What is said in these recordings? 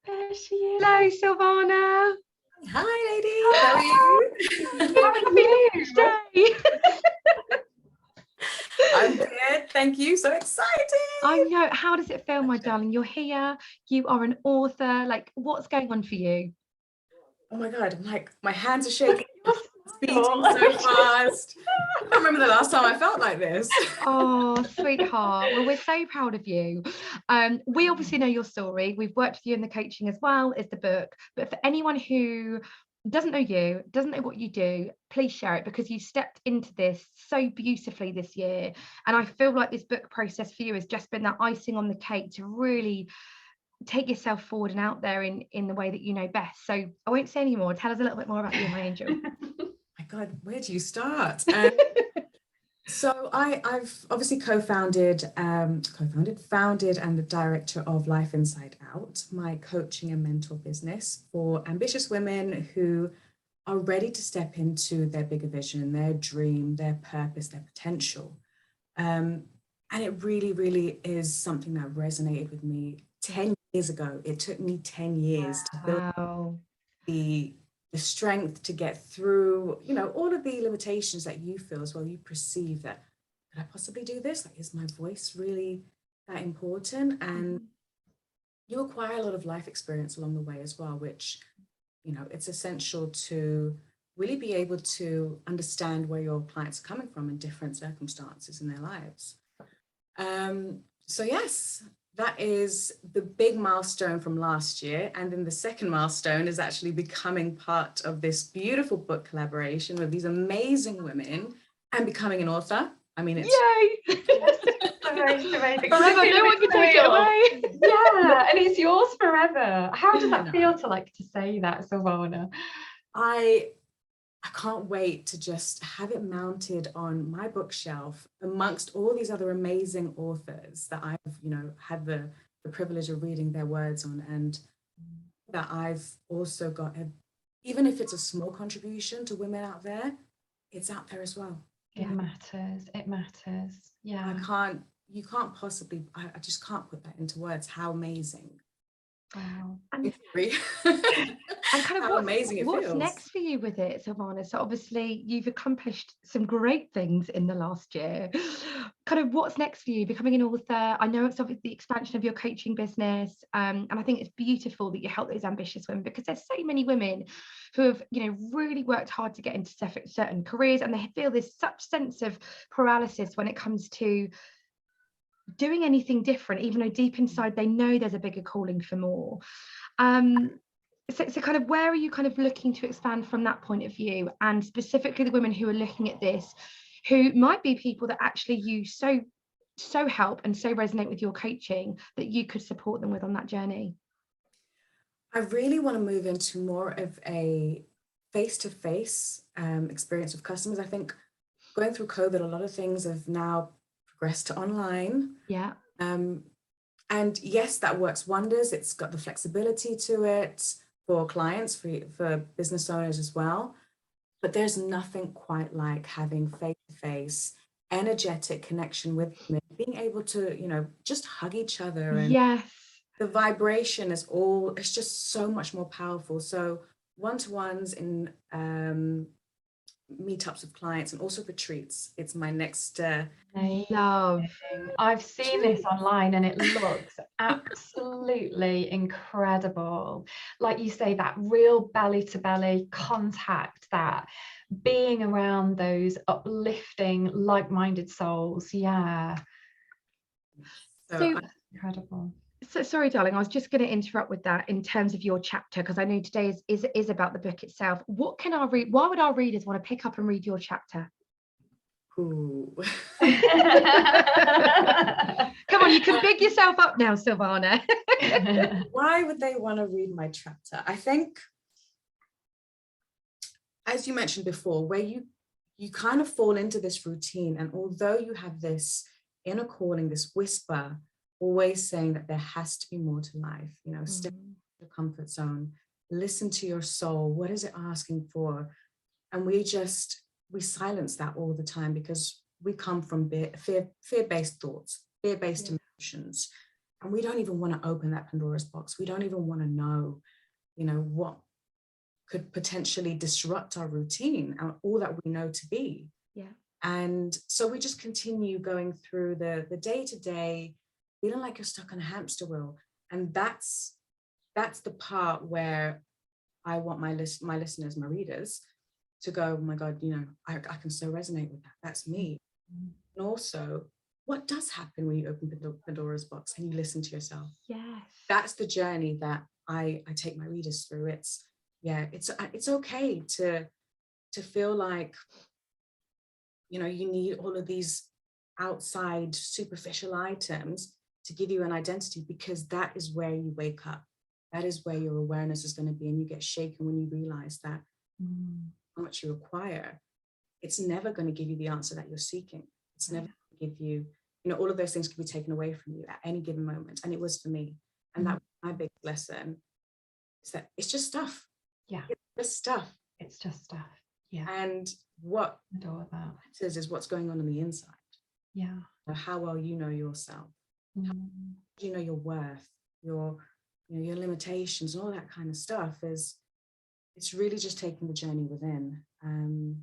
There she is. Hello, Silvana. Hi, ladies. How are you? How are you? I'm good. Thank you. So excited. I know. How does it feel, my darling? You're here. You are an author. Like, what's going on for you? Oh my God. I'm like, my hands are shaking. Speeding so fast. I can't remember the last time I felt like this. Oh, sweetheart. Well, we're so proud of you. We obviously know your story. We've worked with you in the coaching as well as the book. But for anyone who doesn't know you, doesn't know what you do, please share it, because you stepped into this so beautifully this year. And I feel like this book process for you has just been that icing on the cake to really take yourself forward and out there in the way that you know best. So I won't say any more. Tell us a little bit more about you, my angel. My God, where do you start? So I've obviously founded and the director of Life Inside Out, my coaching and mentor business for ambitious women who are ready to step into their bigger vision, their dream, their purpose, their potential. And it really, really is something that resonated with me 10 years ago. It took me 10 years to build the strength to get through, you know, all of the limitations that you feel as well. You perceive that, could I possibly do this? Like, is my voice really that important? And you acquire a lot of life experience along the way as well, which, you know, it's essential to really be able to understand where your clients are coming from in different circumstances in their lives. So yes, that is the big milestone from last year. And then the second milestone is actually becoming part of this beautiful book collaboration with these amazing women and becoming an author. I mean, it's Yay! Amazing. Forever, no one can take it away. Yeah, and it's yours forever. How does that feel to say that, Silvana? I can't wait to just have it mounted on my bookshelf amongst all these other amazing authors that I've, you know, had the privilege of reading their words on, and that I've also got, even if it's a small contribution to women out there, it's out there as well. It matters. It matters. Yeah. You can't possibly, I just can't put that into words, how amazing. Wow. And kind of how amazing it what's feels. next for you with it, Silvana? So obviously you've accomplished some great things in the last year. Kind of what's next for you? Becoming an author. I know it's obviously the expansion of your coaching business, and I think it's beautiful that you help those ambitious women, because there's so many women who have, you know, really worked hard to get into certain careers, and they feel this such sense of paralysis when it comes to doing anything different, even though deep inside they know there's a bigger calling for more. So kind of where are you kind of looking to expand from that point of view, and specifically the women who are looking at this, who might be people that actually you so help and so resonate with your coaching that you could support them with on that journey? I really want to move into more of a face-to-face experience with customers. I think going through COVID, a lot of things have now progressed to online. Yeah. And yes, that works wonders. It's got the flexibility to it for clients, for business owners as well. But there's nothing quite like having face-to-face, energetic connection with them, being able to, you know, just hug each other. And yes, the vibration is it's just so much more powerful. So one-to-ones in meetups with clients, and also retreats. It's my next love. I've seen this online and it looks absolutely incredible. Like you say, that real belly to belly contact, that being around those uplifting, like-minded souls. Yeah. So incredible. So sorry, darling, I was just going to interrupt with that in terms of your chapter, because I know today is about the book itself. What can our why would our readers want to pick up and read your chapter? Ooh. Come on, you can big yourself up now, Silvana. Why would they want to read my chapter? I think, as you mentioned before, where you kind of fall into this routine, and although you have this inner calling, this whisper always saying that there has to be more to life, you know, step in the comfort zone, listen to your soul. What is it asking for? And we silence that all the time, because we come from fear-based thoughts, fear-based emotions. emotions. And we don't even want to open that Pandora's box. We don't even want to know, what could potentially disrupt our routine and all that we know to be. Yeah. And so we just continue going through the day-to-day, feeling like you're stuck on a hamster wheel. And that's the part where I want my listeners, my readers, to go, oh my God, I can so resonate with that. That's me. And also, what does happen when you open Pandora's box and you listen to yourself? Yes. That's the journey that I take my readers through. It's okay to feel like, you need all of these outside superficial items to give you an identity, because that is where you wake up. That is where your awareness is going to be, and you get shaken when you realize that how much you require. It's never going to give you the answer that you're seeking. It's never going to give you, all of those things can be taken away from you at any given moment. And it was for me. And that was my big lesson, is that it's just stuff. Yeah. It's just stuff. It's just stuff. Yeah. And what Adore that. matters is what's going on the inside. Yeah. How well you know yourself. How you know your worth, your limitations, and all that kind of stuff. It's really just taking the journey within. And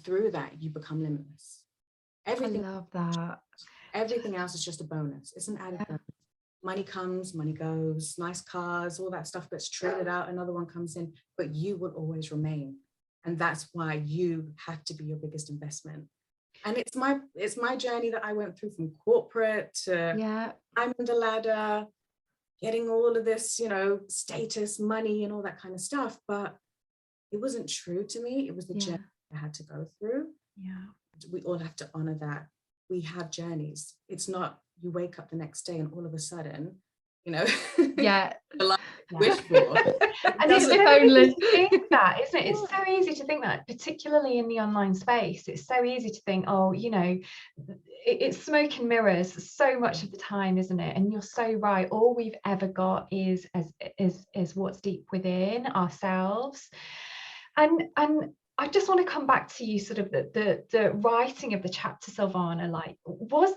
through that, you become limitless. Everything, I love that. Everything else is just a bonus. It's an added bonus. Money comes, money goes, nice cars, all that stuff gets traded out, another one comes in, but you will always remain. And that's why you have to be your biggest investment. And it's my journey that I went through, from corporate to climbing the ladder, getting all of this, status, money, and all that kind of stuff. But it wasn't true to me. It was the journey I had to go through. Yeah. We all have to honor that. We have journeys. It's not you wake up the next day and all of a sudden, wish for. And it's so easy to think that, isn't it? It's so easy to think that, particularly in the online space. It's so easy to think, it's smoke and mirrors so much of the time, isn't it? And you're so right. All we've ever got is what's deep within ourselves. And I just want to come back to you, sort of the writing of the chapter, Silvana. Like, was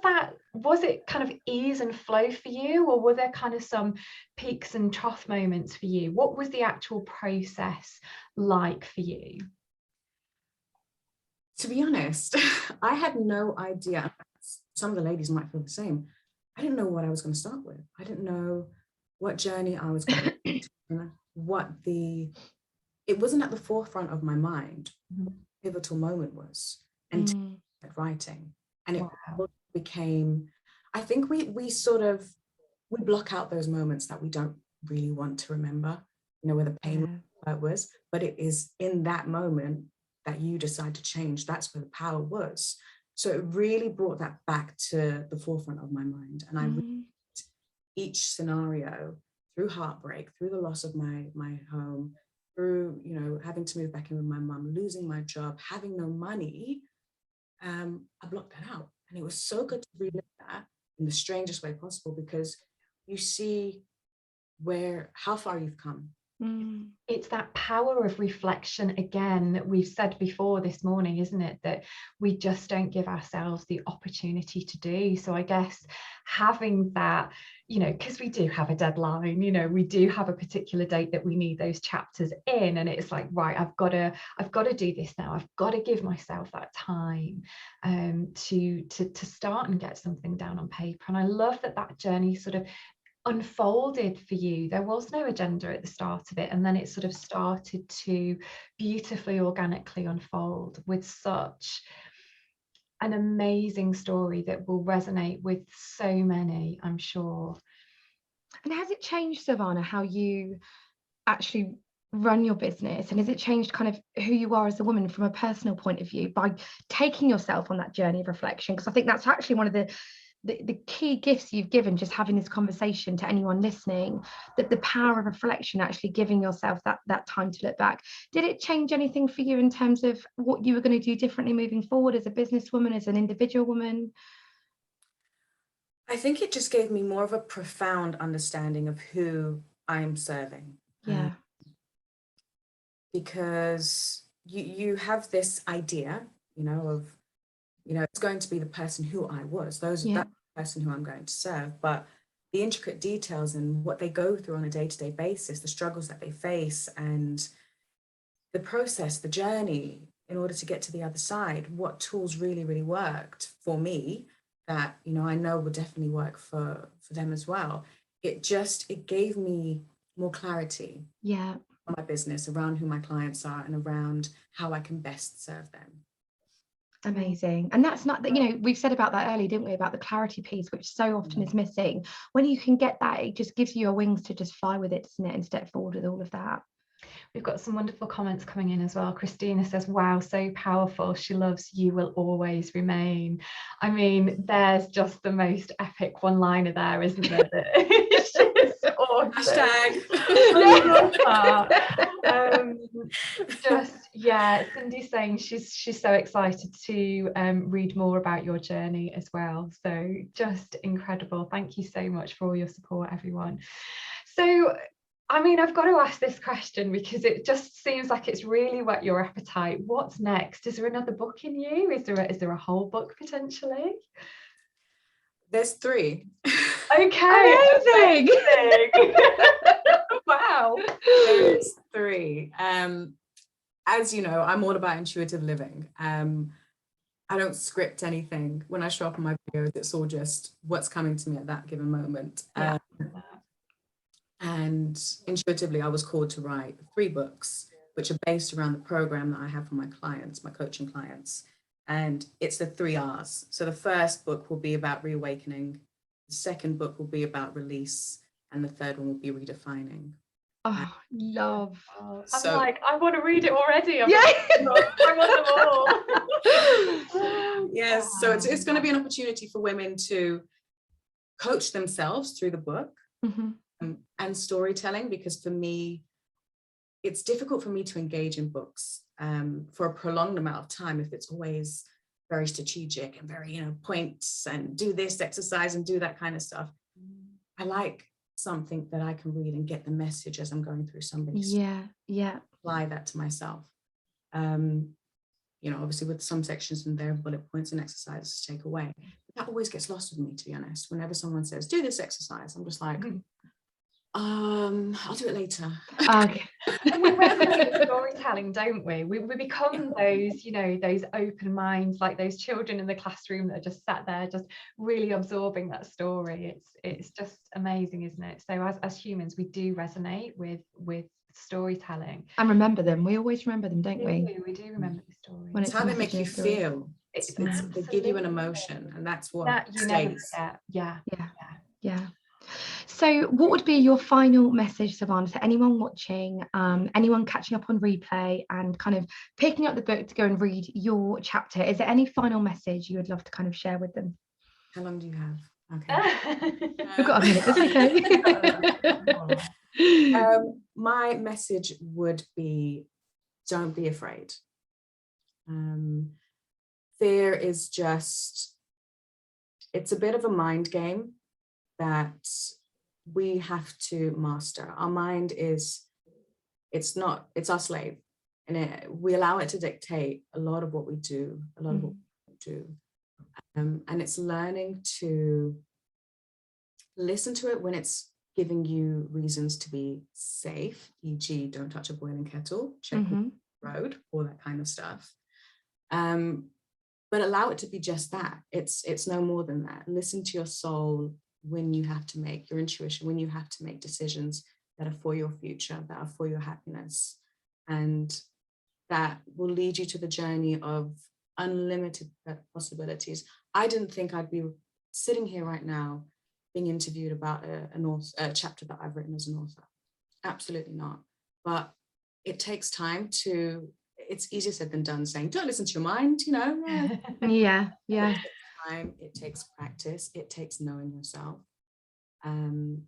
it kind of ease and flow for you, or were there kind of some peaks and trough moments for you? What was the actual process like for you? To be honest, I had no idea. Some of the ladies might feel the same. I didn't know what I was going to start with. I didn't know what journey I was going to it wasn't at the forefront of my mind. The pivotal moment was, and writing. And it became, I think we block out those moments that we don't really want to remember, where the pain was, but it is in that moment that you decide to change. That's where the power was. So it really brought that back to the forefront of my mind. And I read each scenario through heartbreak, through the loss of my home, through, having to move back in with my mum, losing my job, having no money. I blocked that out. And it was so good to relive that in the strangest way possible, because you see how far you've come. It's that power of reflection again that we've said before this morning, isn't it? That we just don't give ourselves the opportunity to do. So I guess having that, because we do have a deadline, we do have a particular date that we need those chapters in, and it's like, right, I've got to do this now. I've got to give myself that time to start and get something down on paper. And I love that journey sort of unfolded for you. There was no agenda at the start of it, and then it sort of started to beautifully, organically unfold with such an amazing story that will resonate with so many, I'm sure. And has it changed, Silvana, how you actually run your business, and has it changed kind of who you are as a woman from a personal point of view by taking yourself on that journey of reflection? Because I think that's actually one of the key gifts you've given, just having this conversation, to anyone listening, that the power of reflection, actually giving yourself that time to look back. Did it change anything for you in terms of what you were going to do differently moving forward as a businesswoman, as an individual woman? I think it just gave me more of a profound understanding of who I'm serving. Because you have this idea, of it's going to be the person who I was. That person who I'm going to serve, but the intricate details and what they go through on a day-to-day basis, the struggles that they face, and the process, the journey in order to get to the other side, what tools really, really worked for me that, you know, I know would definitely work for them as well. It gave me more clarity Yeah. on my business, around who my clients are and around how I can best serve them. Amazing. And that's not that, you know, we've said about that earlier, didn't we, about the clarity piece, which so often is missing. When you can get that, it just gives you your wings to just fly with it, doesn't it, and step forward with all of that. We've got some wonderful comments coming in as well. Christina says, wow, so powerful. She loves You Will Always Remain. I mean, there's just the most epic one-liner there, isn't there? It's just awesome. Hashtag. Cindy's saying she's so excited to read more about your journey as well. So just incredible. Thank you so much for all your support, everyone. So, I mean, I've got to ask this question because it just seems like it's really whet your appetite. What's next? Is there another book in you? Is there a whole book potentially? There's 3. Okay. Amazing. Wow. There's 3. As you know, I'm all about intuitive living. I don't script anything. When I show up on my videos, it's all just what's coming to me at that given moment. Yeah. And intuitively, I was called to write 3 books, which are based around the program that I have for my clients, my coaching clients. And it's the 3 R's. So the first book will be about reawakening. The second book will be about release. And the third one will be redefining. Oh, love. I'm So, like, I want to read it already. Yeah. I want them all. yes, so it's going to be an opportunity for women to coach themselves through the book. And storytelling, because for me, it's difficult for me to engage in books for a prolonged amount of time if it's always very strategic and very, you know, points and do this exercise and do that kind of stuff. I like something that I can read and get the message as I'm going through somebody's Yeah. apply that to myself. You know, obviously with some sections in there, bullet points and exercises to take away. That always gets lost with me, to be honest. Whenever someone says, do this exercise, I'm just like, I'll do it later. Okay. We resonate with storytelling, don't we? We become those, you know, those open minds, like those children in the classroom that are just sat there, just really absorbing that story. It's just amazing, isn't it? So as humans, we do resonate with storytelling. And remember them. We always remember them, don't we? We do remember the story. When It's how they make you feel. They give you an emotion, and that's what that you never forget. Yeah. So what would be your final message, Savannah, to anyone watching, anyone catching up on replay and kind of picking up the book to go and read your chapter? Is there any final message you would love to kind of share with them? How long do you have? Okay. We've got a minute, that's okay. My message would be, don't be afraid. Fear is just, it's a bit of a mind game that we have to master. Our mind is, it's our slave, and we allow it to dictate a lot of what we do, and it's learning to listen to it when it's giving you reasons to be safe, e.g. don't touch a boiling kettle, check the road, all that kind of stuff. But allow it to be just that. It's no more than that. Listen to your soul when you have to make your intuition, when you have to make decisions that are for your future, that are for your happiness. And that will lead you to the journey of unlimited possibilities. I didn't think I'd be sitting here right now being interviewed about a chapter that I've written as an author. Absolutely not. But it takes time to, it's easier said than done, saying, don't listen to your mind, you know. Yeah. It takes time, it takes practice, it takes knowing yourself. And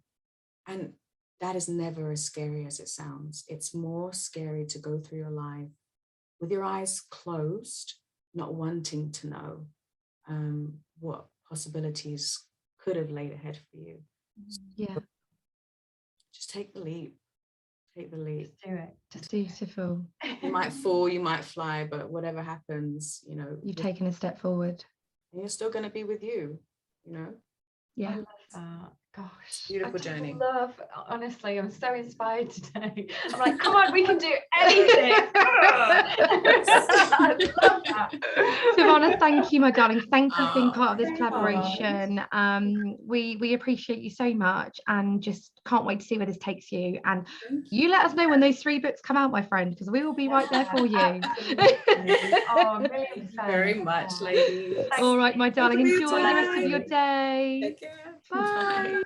that is never as scary as it sounds. It's more scary to go through your life with your eyes closed, not wanting to know what possibilities could have laid ahead for you. Yeah. Just take the leap. Take the leap. Just do it. Just beautiful. You might fall, you might fly, but whatever happens, you know, you've taken a step forward. And you're still going to be with you, you know. Yeah. I love that. Gosh, Beautiful I just journey. honestly, I'm so inspired today. I'm like, come on, we can do anything. I love that. Savannah, thank you, my darling. Thank you for being Oh, part of this very much. collaboration. We appreciate you so much, and just can't wait to see where this takes you. And thank you let us know when those 3 books come out, my friend, because we will be right there for you. Absolutely. Oh, really Thank you very much, excited. ladies. Thank All right, my you. darling. Thank you for Enjoy your the rest of your time. day. Take care. Bye.